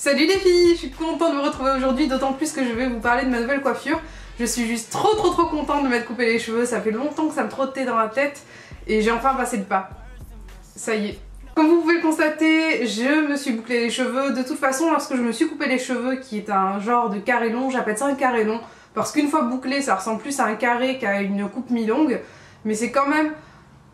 Salut les filles, je suis contente de me retrouver aujourd'hui, d'autant plus que je vais vous parler de ma nouvelle coiffure. Je suis juste trop contente de m'être coupé les cheveux, ça fait longtemps que ça me trottait dans la tête et j'ai enfin passé le pas. Ça y est. Comme vous pouvez le constater, je me suis bouclé les cheveux. De toute façon, lorsque je me suis coupé les cheveux, qui est un genre de carré long, j'appelle ça un carré long, parce qu'une fois bouclé, ça ressemble plus à un carré qu'à une coupe mi-longue, mais c'est quand même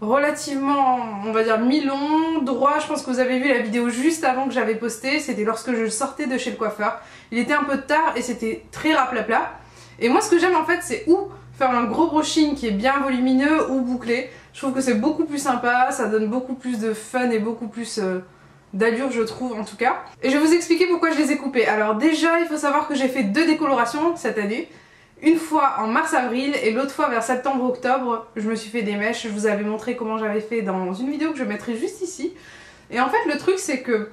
relativement, on va dire, mi-long, droit. Je pense que vous avez vu la vidéo juste avant que j'avais posté, c'était lorsque je sortais de chez le coiffeur. Il était un peu tard et c'était très raplapla. Et moi ce que j'aime en fait, c'est ou faire un gros brushing qui est bien volumineux ou bouclé. Je trouve que c'est beaucoup plus sympa, ça donne beaucoup plus de fun et beaucoup plus d'allure, je trouve en tout cas. Et je vais vous expliquer pourquoi je les ai coupés. Alors déjà, il faut savoir que j'ai fait 2 décolorations cette année. Une fois en mars-avril et l'autre fois vers septembre-octobre, je me suis fait des mèches. Je vous avais montré comment j'avais fait dans une vidéo que je mettrai juste ici. Et en fait le truc c'est que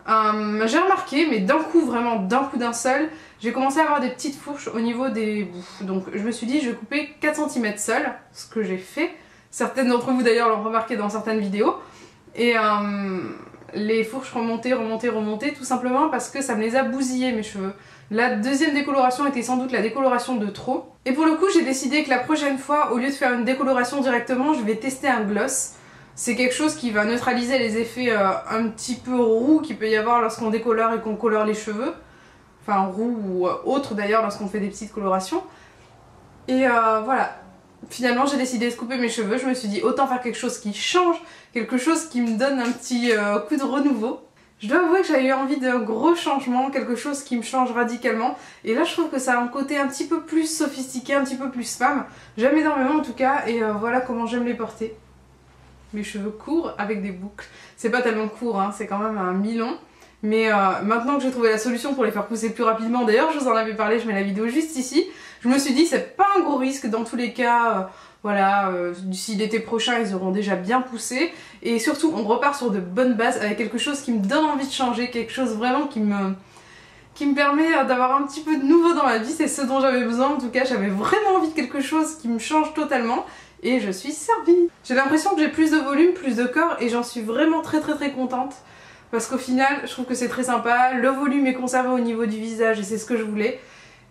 j'ai remarqué, mais d'un coup, vraiment d'un coup d'un seul, j'ai commencé à avoir des petites fourches au niveau des bouts. Donc je me suis dit je vais couper 4 cm seul, ce que j'ai fait. Certaines d'entre vous d'ailleurs l'ont remarqué dans certaines vidéos. Et les fourches remontaient, tout simplement parce que ça me les a bousillées mes cheveux. La deuxième décoloration était sans doute la décoloration de trop. Et pour le coup j'ai décidé que la prochaine fois, au lieu de faire une décoloration directement, je vais tester un gloss. C'est quelque chose qui va neutraliser les effets un petit peu roux qu'il peut y avoir lorsqu'on décolore et qu'on colore les cheveux. Enfin roux ou autre d'ailleurs lorsqu'on fait des petites colorations. Et voilà. Finalement j'ai décidé de couper mes cheveux, je me suis dit autant faire quelque chose qui change, quelque chose qui me donne un petit coup de renouveau. Je dois avouer que j'avais eu envie d'un gros changement, quelque chose qui me change radicalement. Et là je trouve que ça a un côté un petit peu plus sophistiqué, un petit peu plus femme. J'aime énormément en tout cas et voilà comment j'aime les porter. Mes cheveux courts avec des boucles. C'est pas tellement court, hein, c'est quand même un mi-long. Mais maintenant que j'ai trouvé la solution pour les faire pousser plus rapidement, d'ailleurs je vous en avais parlé, je mets la vidéo juste ici, je me suis dit c'est pas un gros risque dans tous les cas, voilà, d'ici l'été prochain ils auront déjà bien poussé. Et surtout on repart sur de bonnes bases avec quelque chose qui me donne envie de changer, quelque chose vraiment qui me permet d'avoir un petit peu de nouveau dans ma vie, c'est ce dont j'avais besoin. En tout cas j'avais vraiment envie de quelque chose qui me change totalement. Et je suis servie. J'ai l'impression que j'ai plus de volume, plus de corps et j'en suis vraiment très contente. Parce qu'au final, je trouve que c'est très sympa. Le volume est conservé au niveau du visage et c'est ce que je voulais.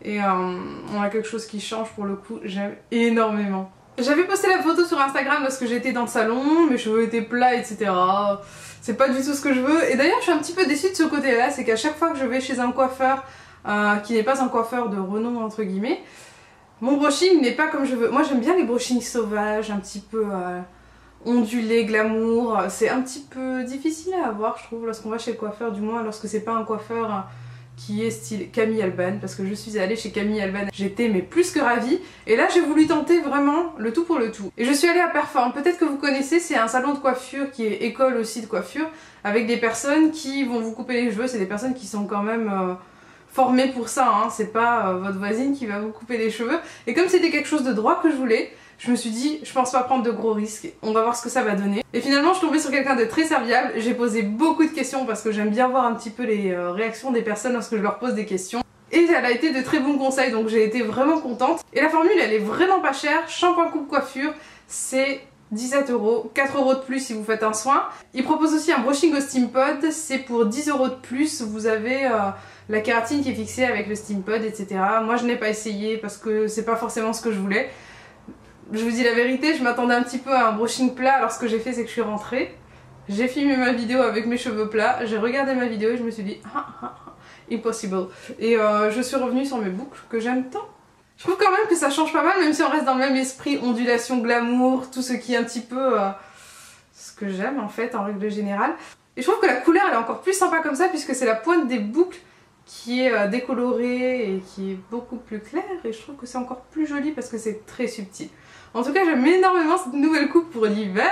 Et on a quelque chose qui change pour le coup, j'aime énormément. J'avais posté la photo sur Instagram lorsque j'étais dans le salon, mes cheveux étaient plats, etc. C'est pas du tout ce que je veux. Et d'ailleurs, je suis un petit peu déçue de ce côté-là, c'est qu'à chaque fois que je vais chez un coiffeur qui n'est pas un coiffeur de renom entre guillemets, mon brushing n'est pas comme je veux. Moi j'aime bien les brushings sauvages, un petit peu ondulés, glamour. C'est un petit peu difficile à avoir je trouve lorsqu'on va chez le coiffeur, du moins lorsque c'est pas un coiffeur qui est style Camille Alban, parce que je suis allée chez Camille Alban, j'étais mais plus que ravie. Et là j'ai voulu tenter vraiment le tout pour le tout. Et je suis allée à Perform, peut-être que vous connaissez, c'est un salon de coiffure qui est école aussi de coiffure, avec des personnes qui vont vous couper les cheveux, c'est des personnes qui sont quand même formée pour ça, hein. C'est pas votre voisine qui va vous couper les cheveux. Et comme c'était quelque chose de droit que je voulais, je me suis dit je pense pas prendre de gros risques, on va voir ce que ça va donner. Et finalement je suis tombée sur quelqu'un de très serviable, j'ai posé beaucoup de questions parce que j'aime bien voir un petit peu les réactions des personnes lorsque je leur pose des questions. Et elle a été de très bons conseils, donc j'ai été vraiment contente. Et la formule elle est vraiment pas chère, shampoing coupe coiffure, c'est 17 €, 4 € de plus si vous faites un soin. Il propose aussi un brushing au steam pod, c'est pour 10 € de plus, vous avez la kératine qui est fixée avec le steam pod, etc. Moi je n'ai pas essayé parce que c'est pas forcément ce que je voulais. Je vous dis la vérité, je m'attendais un petit peu à un brushing plat, alors ce que j'ai fait c'est que je suis rentrée, j'ai filmé ma vidéo avec mes cheveux plats, j'ai regardé ma vidéo et je me suis dit impossible. Et je suis revenue sur mes boucles que j'aime tant. Je trouve quand même que ça change pas mal, même si on reste dans le même esprit, ondulation, glamour, tout ce qui est un petit peu ce que j'aime en fait en règle générale. Et je trouve que la couleur elle est encore plus sympa comme ça puisque c'est la pointe des boucles qui est décolorée et qui est beaucoup plus claire et je trouve que c'est encore plus joli parce que c'est très subtil. En tout cas j'aime énormément cette nouvelle coupe pour l'hiver,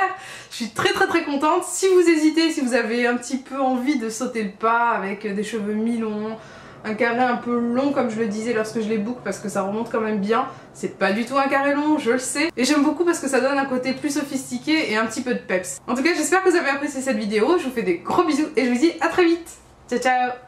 je suis très contente. Si vous hésitez, si vous avez un petit peu envie de sauter le pas avec des cheveux mi-longs, un carré un peu long comme je le disais lorsque je les boucle parce que ça remonte quand même bien, c'est pas du tout un carré long, je le sais, et j'aime beaucoup parce que ça donne un côté plus sophistiqué et un petit peu de peps. En tout cas j'espère que vous avez apprécié cette vidéo, je vous fais des gros bisous et je vous dis à très vite. Ciao ciao.